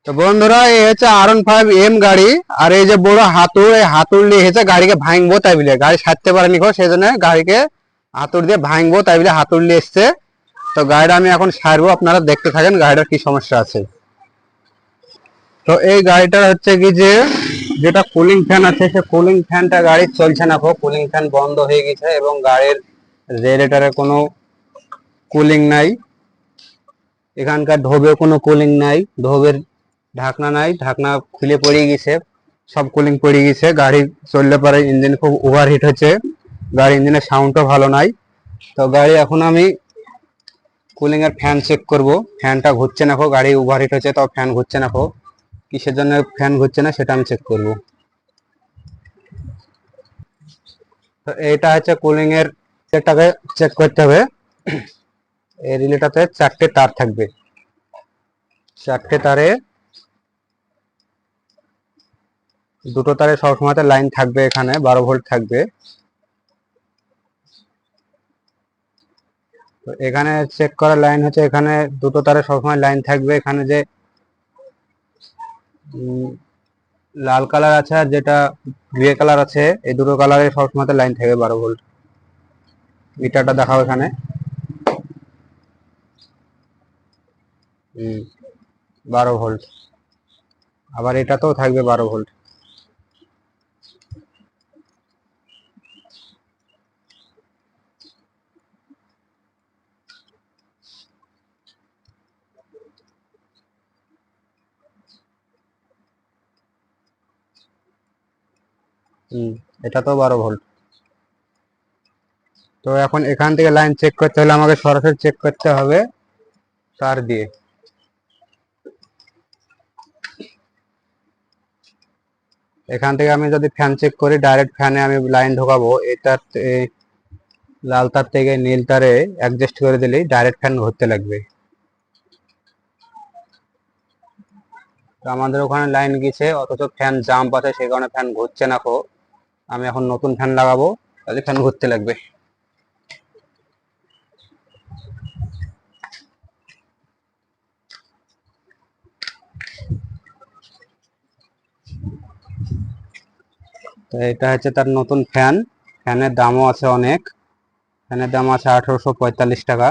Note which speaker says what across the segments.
Speaker 1: তো বন্ধুরা, এই হচ্ছে R15M গাড়ি। আর এই যে বড় হাতুড়, এই হাতুড় নিয়ে এসে গাড়িকে ভাঙবো তাই বলে, গাড়ি সারতে পারেনি সেই জন্য গাড়িকে হাতুড় দিয়ে ভাঙবো তাই বলে হাতুড় নিয়ে এসছে। তো গাড়িটা আমি এখন সারবো, আপনারা দেখতে থাকেন গাড়িটার কি সমস্যা আছে। তো এই গাড়িটার হচ্ছে কি যে যেটা কুলিং ফ্যান আছে, সে কুলিং ফ্যানটা গাড়ির চলছে না, কুলিং ফ্যান বন্ধ হয়ে গেছে এবং গাড়ির রেডিয়েটরে কোনো কুলিং নাই। এখানকার ঢোবেও কোনো কুলিং নাই, ঢোবের ঢাকনা নাই, ঢাকনা খুলে পড়ে গেছে, সব কুলিং পড়ে গেছে। গাড়ি চললে পরে ইঞ্জিন খুব ওভারহিট হচ্ছে, গাড়ির ইঞ্জিনের সাউন্ডও ভালো নাই। তো গাড়ি এখন আমি কুলিং এর ফ্যান চেক করব, ফ্যানটা ঘুরছে না, গাড়ি ওভারহিট হচ্ছে তো ফ্যান ঘুরছে না, কিসের জন্য ফ্যান ঘুরছে না সেটা আমি চেক করব। তো এইটা হচ্ছে কুলিং এর সেটাকে চেক করতে হবে। এই রিলেটাতে 4টে তার থাকবে, 4টে তারে দুটো তারে সবসময় লাইন থাকবে, এখানে 12 ভোল্ট থাকবে। তো এখানে চেক করা লাইন হচ্ছে, এখানে দুটো তারে সবসময় লাইন থাকবে। এখানে যে লাল কালার আছে আর যেটা গ্রে কালার আছে, এই দুটো কালারে সবসময় লাইন থাকবে 12 ভোল্ট। মিটারটা দেখাও এখানে, 12 ভোল্ট। আবার এটাতেও থাকবে 12 ভোল্ট। এটাতেও 12 ভোল্ট। তো এখন এখান থেকে লাইন চেক করতে হলে আমাকে সরাসরি চেক করতে হবে তার দিয়ে। এখান থেকে আমি যদি ফ্যান চেক করি, ডাইরেক্ট ফ্যানে আমি লাইন ঢোকাবো, এটার লাল তার থেকে নীল তারে অ্যাডজাস্ট করে দিলেই ডাইরেক্ট ফ্যান ঘুরতে লাগবে। তো আমাদের ওখানে লাইন গেছে, অথচ ফ্যান জাম্প আছে, সেই কারণে ফ্যান ঘুরছে না। আমি এখন নতুন ফ্যান লাগাবো, তাহলে ফ্যান ঘুরতে লাগবে। তো এটা হচ্ছে তার নতুন ফ্যান। ফ্যানের দামও আছে অনেক, ফ্যানের দাম আছে 1845 টাকা।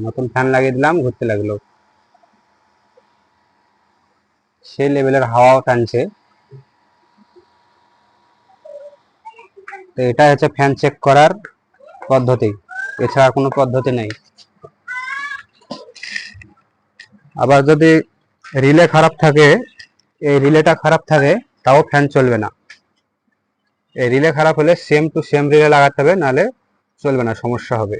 Speaker 1: নতুন ফ্যান লাগিয়ে দিলাম, ঘুরতে লাগলো, সেই লেভেলের হাওয়াও টানছে। তো এটা হচ্ছে ফ্যান চেক করার পদ্ধতি, এছাড়া কোনো পদ্ধতি নেই। আবার যদি রিলে খারাপ থাকে, এই রিলেটা খারাপ থাকে, তাও ফ্যান চলবে না। এই রিলে খারাপ হলে সেম টু সেম রিলে লাগাতে হবে, নাহলে চলবে না, সমস্যা হবে।